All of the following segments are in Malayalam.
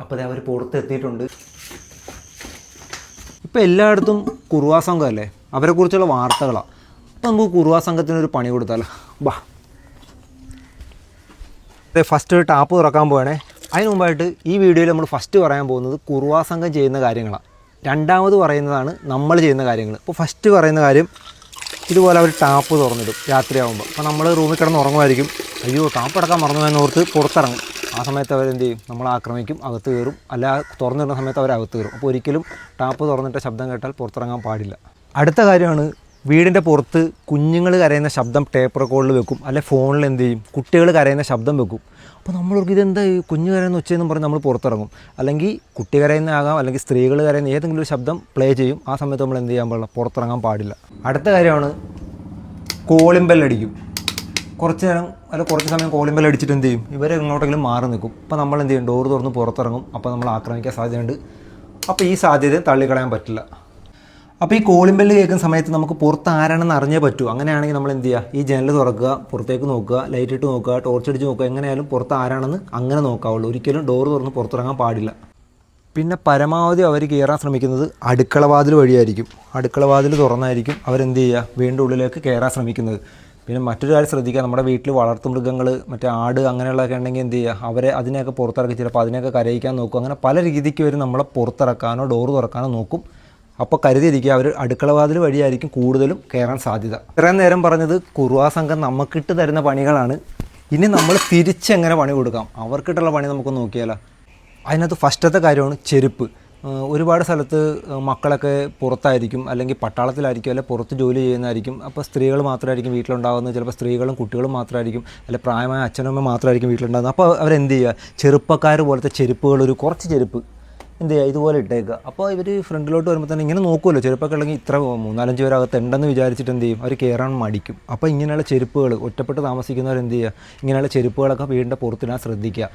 അപ്പോൾ അവർ പുറത്തെത്തിയിട്ടുണ്ട്. ഇപ്പോൾ എല്ലായിടത്തും കുറുവാ സംഘമല്ലേ, അവരെക്കുറിച്ചുള്ള വാർത്തകളാണ്. അപ്പോൾ നമുക്ക് കുറുവാ സംഘത്തിനൊരു പണി കൊടുത്താലോ. ബാ, ഫസ്റ്റ് ടാപ്പ് തുറക്കാൻ പോവുകയാണേ. അതിന് മുമ്പായിട്ട് ഈ വീഡിയോയിൽ നമ്മൾ ഫസ്റ്റ് പറയാൻ പോകുന്നത് കുറുവാ സംഘം ചെയ്യുന്ന കാര്യങ്ങളാണ്. രണ്ടാമത് പറയുന്നതാണ് നമ്മൾ ചെയ്യുന്ന കാര്യങ്ങൾ. ഇപ്പോൾ ഫസ്റ്റ് പറയുന്ന കാര്യം, ഇതുപോലെ അവർ ടാപ്പ് തുറന്നിടും രാത്രിയാകുമ്പോൾ. അപ്പോൾ നമ്മൾ റൂമിൽ കിടന്ന് ഉറങ്ങുമായിരിക്കും. അയ്യോ ടാപ്പ് അടക്കാൻ മറന്നു ഓർത്ത് പുറത്തിറങ്ങും. ആ സമയത്ത് അവരെന്ത് ചെയ്യും, നമ്മളെ ആക്രമിക്കും, അകത്ത് കയറും. അല്ല, തുറന്നിടുന്ന സമയത്ത് അവരകത്ത് കയറും. അപ്പോൾ ഒരിക്കലും ടാപ്പ് തുറന്നിട്ട ശബ്ദം കേട്ടാൽ പുറത്തിറങ്ങാൻ പാടില്ല. അടുത്ത കാര്യമാണ്, വീടിൻ്റെ പുറത്ത് കുഞ്ഞുങ്ങൾ കരയുന്ന ശബ്ദം ടേപ്പ് റെക്കോർഡിൽ വെക്കും. അല്ലെ ഫോണിൽ എന്ത് ചെയ്യും, കുട്ടികൾ കരയുന്ന ശബ്ദം വെക്കും. അപ്പോൾ നമ്മളവർക്ക് ഇതെന്താ കുഞ്ഞു കരയുന്ന ഉച്ചയെന്നും പറഞ്ഞ് നമ്മൾ പുറത്തിറങ്ങും. അല്ലെങ്കിൽ കുട്ടി കരയുന്ന ആകാം, അല്ലെങ്കിൽ സ്ത്രീകൾ കരയുന്ന ഏതെങ്കിലും ഒരു ശബ്ദം പ്ലേ ചെയ്യും. ആ സമയത്ത് നമ്മൾ എന്ത് ചെയ്യാൻ പാടില്ല, പുറത്തിറങ്ങാൻ പാടില്ല. അടുത്ത കാര്യമാണ്, കോളിംഗ് ബെല്ലടിക്കും. കുറച്ച് നേരം അല്ല കുറച്ച് സമയം കോളിംഗ് ബെല്ലടിച്ചിട്ട് എന്ത് ചെയ്യും, ഇവരെ എങ്ങോട്ടെങ്കിലും മാറി നിൽക്കും. അപ്പോൾ നമ്മൾ എന്ത് ചെയ്യും, ഡോർ തുറന്ന് പുറത്തിറങ്ങും. അപ്പോൾ നമ്മൾ ആക്രമിക്കാൻ സാധ്യതയുണ്ട്. അപ്പോൾ ഈ സാധ്യത തള്ളിക്കളയാൻ പറ്റില്ല. അപ്പോൾ ഈ കോളിംഗ് ബെല്ല് കേൾക്കുന്ന സമയത്ത് നമുക്ക് പുറത്ത് ആരാണെന്ന് അറിഞ്ഞേ പറ്റൂ. അങ്ങനെയാണെങ്കിൽ നമ്മൾ എന്ത് ചെയ്യുക, ഈ ജനൽ തുറക്കുക, പുറത്തേക്ക് നോക്കുക, ലൈറ്റ് ഇട്ട് നോക്കുക, ടോർച്ച് അടിച്ച് നോക്കുക. എങ്ങനെയായാലും പുറത്ത് ആരാണെന്ന് അങ്ങനെ നോക്കാവുള്ളൂ. ഒരിക്കലും ഡോർ തുറന്ന് പുറത്തിറങ്ങാൻ പാടില്ല. പിന്നെ പരമാവധി അവർ കയറാൻ ശ്രമിക്കുന്നത് അടുക്കള വാതിൽ വഴിയായിരിക്കും. അടുക്കള വാതിൽ തുറന്നായിരിക്കും അവരെന്ത് ചെയ്യുക, വീണ്ടും ഉള്ളിലേക്ക് കയറാൻ ശ്രമിക്കുന്നത്. പിന്നെ മറ്റൊരു കാര്യം ശ്രദ്ധിക്കുക, നമ്മുടെ വീട്ടിൽ വളർത്തുമൃഗങ്ങൾ, മറ്റേ ആട് അങ്ങനെയുള്ളതൊക്കെ ഉണ്ടെങ്കിൽ എന്ത് ചെയ്യുക, അവരെ അതിനെയൊക്കെ പുറത്തിറക്കി ചിലപ്പോൾ അതിനെയൊക്കെ കരയിക്കാൻ നോക്കും. അങ്ങനെ പല രീതിക്ക് വരും നമ്മളെ പുറത്തിറക്കാനോ ഡോർ തുറക്കാനോ നോക്കും. അപ്പോൾ കരുതിയിരിക്കുക, അവർ അടുക്കള വാതിൽ വഴിയായിരിക്കും കൂടുതലും കയറാൻ സാധ്യത. ഇത്രയും നേരം പറഞ്ഞത് കുറുവാ സംഘം നമുക്കിട്ട് തരുന്ന പണികളാണ്. ഇനി നമ്മൾ തിരിച്ചെങ്ങനെ പണി കൊടുക്കാം, അവർക്കിട്ടുള്ള പണി നമുക്ക് നോക്കിയാലോ. അതിനകത്ത് ഫസ്റ്റത്തെ കാര്യമാണ് ചെരുപ്പ്. ഒരുപാട് സ്ഥലത്ത് മക്കളൊക്കെ പുറത്തായിരിക്കും, അല്ലെങ്കിൽ പട്ടാളത്തിലായിരിക്കും, അല്ലെങ്കിൽ പുറത്ത് ജോലി ചെയ്യുന്നതായിരിക്കും. അപ്പോൾ സ്ത്രീകൾ മാത്രമായിരിക്കും വീട്ടിലുണ്ടാകുന്നത്. ചിലപ്പോൾ സ്ത്രീകളും കുട്ടികളും മാത്രമായിരിക്കും, അല്ലെങ്കിൽ പ്രായമായ അച്ഛനമ്മ മാത്രമായിരിക്കും വീട്ടിലുണ്ടാകുന്നത്. അപ്പോൾ അവരെന്ത് ചെയ്യുക, ചെറുപ്പക്കാർ പോലത്തെ ചെരുപ്പുകൾ, ഒരു കുറച്ച് ചെരുപ്പ് എന്ത് ചെയ്യുക, ഇതുപോലെ ഇട്ടേക്കുക. അപ്പോൾ ഇവർ ഫ്രണ്ടിലോട്ട് വരുമ്പോൾ തന്നെ ഇങ്ങനെ നോക്കുമല്ലോ, ചെരുപ്പൊക്കെ ഉണ്ടെങ്കിൽ ഇത്ര 3-4 പേരകത്ത് ഉണ്ടെന്ന് വിചാരിച്ചിട്ട് എന്ത് ചെയ്യും, അവർ കയറാൻ മടിക്കും. അപ്പോൾ ഇങ്ങനെയുള്ള ചെരുപ്പുകൾ, ഒറ്റപ്പെട്ട് താമസിക്കുന്നവർ എന്ത് ചെയ്യുക, ഇങ്ങനെയുള്ള ചെരുപ്പുകളൊക്കെ വീടിൻ്റെ പുറത്തിടാൻ ശ്രദ്ധിക്കുക.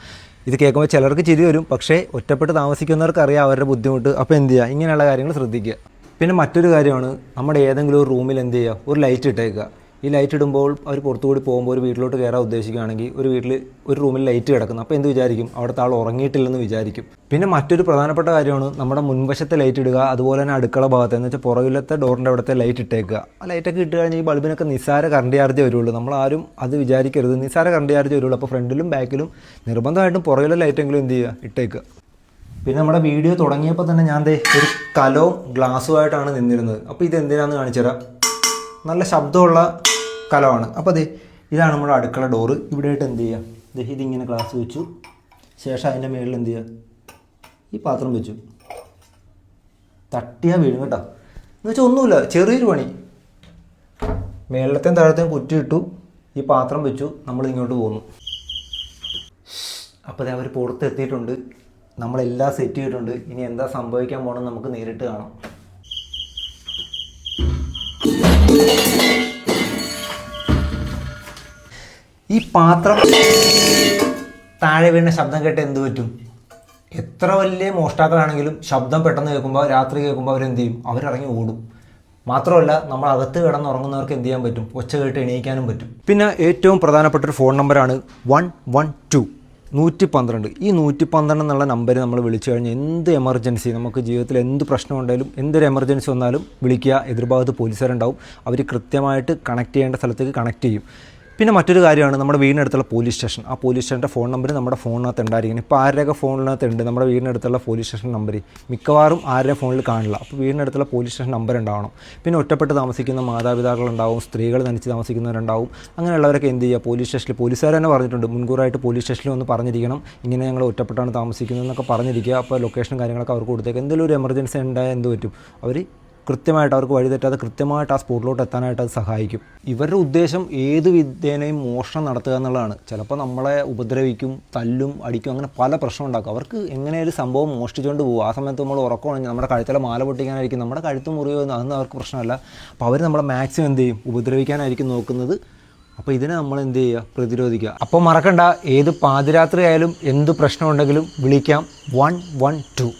ഇത് കേൾക്കുമ്പോൾ ചിലർക്ക് ചിരി വരും, പക്ഷേ ഒറ്റപ്പെട്ട് താമസിക്കുന്നവർക്ക് അറിയാം അവരുടെ ബുദ്ധിമുട്ട്. അപ്പോൾ എന്ത് ചെയ്യുക, ഇങ്ങനെയുള്ള കാര്യങ്ങൾ ശ്രദ്ധിക്കുക. പിന്നെ മറ്റൊരു കാര്യമാണ്, നമ്മുടെ ഏതെങ്കിലും ഒരു റൂമിൽ എന്ത് ചെയ്യുക, ഒരു ലൈറ്റ് ഇട്ടേക്കുക. ഈ ലൈറ്റ് ഇടുമ്പോൾ അവർ പുറത്തുകൂടി പോകുമ്പോൾ ഒരു വീട്ടിലോട്ട് കയറാൻ ഉദ്ദേശിക്കുകയാണെങ്കിൽ ഒരു റൂമിൽ ലൈറ്റ് കിടക്കുന്നു. അപ്പോൾ എന്ത് വിചാരിക്കും, അവിടുത്തെ ആൾ ഉറങ്ങിയിട്ടില്ലെന്ന് വിചാരിക്കും. പിന്നെ മറ്റൊരു പ്രധാനപ്പെട്ട കാര്യമാണ്, നമ്മുടെ മുൻവശത്തെ ലൈറ്റ് ഇടുക. അതുപോലെ തന്നെ അടുക്കള ഭാഗത്ത്, എന്ന് വെച്ചാൽ പുറകിലത്തെ ഡോറിൻ്റെ അവിടുത്തെ ലൈറ്റ് ഇട്ടേക്കുക. ആ ലൈറ്റൊക്കെ ഇട്ട് കഴിഞ്ഞാൽ ഈ ബൾബിനൊക്കെ നിസ്സാര കറണ്ട് ചാർജ് വരുള്ളൂ. നമ്മളാരും അത് വിചാരിക്കരുത്, നിസ്സാര കറണ്ട് ചാർജ് വരുള്ളൂ. അപ്പോൾ ഫ്രണ്ടിലും ബാക്കിലും നിർബന്ധമായിട്ടും പുറകിലെ ലൈറ്റെങ്കിലും എന്ത് ചെയ്യുക, ഇട്ടേക്കുക. പിന്നെ നമ്മുടെ വീഡിയോ തുടങ്ങിയപ്പോൾ തന്നെ ഞാൻ ഒരു കലവും ഗ്ലാസ്സുമായിട്ടാണ് നിന്നിരുന്നത്. അപ്പോൾ ഇത് എന്തിനാണെന്ന് കാണിച്ചുതരാം. നല്ല ശബ്ദമുള്ള കലമാണ്. അപ്പോൾ ഇതാണ് നമ്മുടെ അടുക്കള ഡോറ്. ഇവിടെയായിട്ട് എന്ത് ചെയ്യുക, ഇതിങ്ങനെ ഗ്ലാസ് വെച്ചു. ശേഷം അതിൻ്റെ മുകളിൽ എന്ത് ചെയ്യുക, ഈ പാത്രം വെച്ചു. തട്ടിയാൽ വീഴും കേട്ടോ. എന്ന് വെച്ചാൽ ഒന്നുമില്ല, ചെറിയൊരു പണി. മേളത്തെയും താഴത്തെയും കുറ്റിയിട്ടു, ഈ പാത്രം വെച്ചു, നമ്മൾ ഇങ്ങോട്ട് പോന്നു. അപ്പോൾ അവർ പുറത്തെത്തിയിട്ടുണ്ട്. നമ്മളെല്ലാം സെറ്റ് ചെയ്തിട്ടുണ്ട്. ഇനി എന്താ സംഭവിക്കാൻ പോകണമെന്ന് നമുക്ക് നേരിട്ട് കാണാം. ഈ പാത്രം താഴെ വീണ ശബ്ദം കേട്ട് എന്ത് പറ്റും, എത്ര വലിയ മോഷ്ടാക്കളാണെങ്കിലും ശബ്ദം പെട്ടെന്ന് കേൾക്കുമ്പോൾ, രാത്രി കേൾക്കുമ്പോൾ അവരെന്ത് ചെയ്യും, അവരിറങ്ങി ഓടും. മാത്രമല്ല, നമ്മൾ അകത്ത് കിടന്നുറങ്ങുന്നവർക്ക് എന്ത് ചെയ്യാൻ പറ്റും, ഒച്ച കേട്ട് എണീക്കാനും പറ്റും. പിന്നെ ഏറ്റവും പ്രധാനപ്പെട്ട ഒരു ഫോൺ നമ്പറാണ് 112 112. ഈ 112 എന്നുള്ള നമ്പർ നമ്മൾ വിളിച്ചു കഴിഞ്ഞാൽ എന്ത് എമർജൻസി, നമുക്ക് ജീവിതത്തിൽ എന്ത് പ്രശ്നം ഉണ്ടെങ്കിലും, എന്തൊരു എമർജൻസി വന്നാലും വിളിക്കുക. എതിർഭാഗത്ത് പോലീസുകാരുണ്ടാവും. അവർ കൃത്യമായിട്ട് കണക്ട് ചെയ്യേണ്ട സ്ഥലത്തേക്ക് കണക്ട് ചെയ്യും. പിന്നെ മറ്റൊരു കാര്യമാണ്, നമ്മുടെ വീടിനടുത്തുള്ള പോലീസ് സ്റ്റേഷൻ. ആ പോലീസ് സ്റ്റേഷൻ്റെ ഫോൺ നമ്പർ നമ്മുടെ ഫോണിനകത്ത് ഉണ്ടായിരിക്കണം. ഇപ്പോൾ ആരുടെയൊക്കെ ഫോണിനകത്ത് ഉണ്ട് നമ്മുടെ വീടിനടുത്തുള്ള പോലീസ് സ്റ്റേഷൻ നമ്പർ, മിക്കവാറും ആരുടെ ഫോണിൽ കാണില്ല. അപ്പോൾ വീടിനടുത്തുള്ള പോലീസ് സ്റ്റേഷൻ നമ്പർ ഉണ്ടാവണം. പിന്നെ ഒറ്റപ്പെട്ട് താമസിക്കുന്ന മാതാപിതാക്കളുണ്ടാവും, സ്ത്രീകൾ തനിച്ച് താമസിക്കുന്നവരുണ്ടാവും. അങ്ങനെയുള്ളവരൊക്കെ എന്ത് ചെയ്യുക, പോലീസ് സ്റ്റേഷനിൽ, പോലീസുകാർ തന്നെ പറഞ്ഞിട്ടുണ്ട്, മുൻകൂറായിട്ട് പോലീസ് സ്റ്റേഷനിൽ ഒന്ന് പറഞ്ഞിരിക്കണം, ഇങ്ങനെ ഞങ്ങൾ ഒറ്റപ്പെട്ടാണ് താമസിക്കുന്നതെന്നൊക്കെ പറഞ്ഞിരിക്കുക. അപ്പോൾ ലൊക്കേഷനും കാര്യങ്ങളൊക്കെ അവർക്ക് കൊടുത്തേക്ക്. എന്തെങ്കിലും ഒരു എമർജൻസി ഉണ്ടായാൽ എന്ത് പറ്റും, അവർ കൃത്യമായിട്ട് അവർക്ക് വഴിതെറ്റാതെ കൃത്യമായിട്ട് ആ സ്പോട്ടിലോട്ട് എത്താനായിട്ട് അത് സഹായിക്കും. ഇവരുടെ ഉദ്ദേശം ഏത് വിധേനയും മോഷണം നടത്തുക എന്നുള്ളതാണ്. ചിലപ്പോൾ നമ്മളെ ഉപദ്രവിക്കും, തല്ലും, അടിക്കും, അങ്ങനെ പല പ്രശ്നം ഉണ്ടാക്കും. അവർക്ക് എങ്ങനെയൊരു സംഭവം മോഷ്ടിച്ചുകൊണ്ട് പോകും. ആ സമയത്ത് നമ്മൾ ഉറക്കമാണെങ്കിൽ നമ്മുടെ കഴുത്തിലെ മാല പൊട്ടിക്കാനായിരിക്കും, നമ്മുടെ കഴുത്ത് മുറിയോ അതൊന്നും അവർക്ക് പ്രശ്നമല്ല. അപ്പോൾ അവർ നമ്മളെ മാക്സിമം എന്ത് ചെയ്യും, ഉപദ്രവിക്കാനായിരിക്കും നോക്കുന്നത്. അപ്പോൾ ഇതിനെ നമ്മൾ എന്ത് ചെയ്യുക, പ്രതിരോധിക്കുക. അപ്പോൾ മറക്കണ്ട, ഏത് പാതിരാത്രി ആയാലും എന്ത് പ്രശ്നം ഉണ്ടെങ്കിലും വിളിക്കാം 112.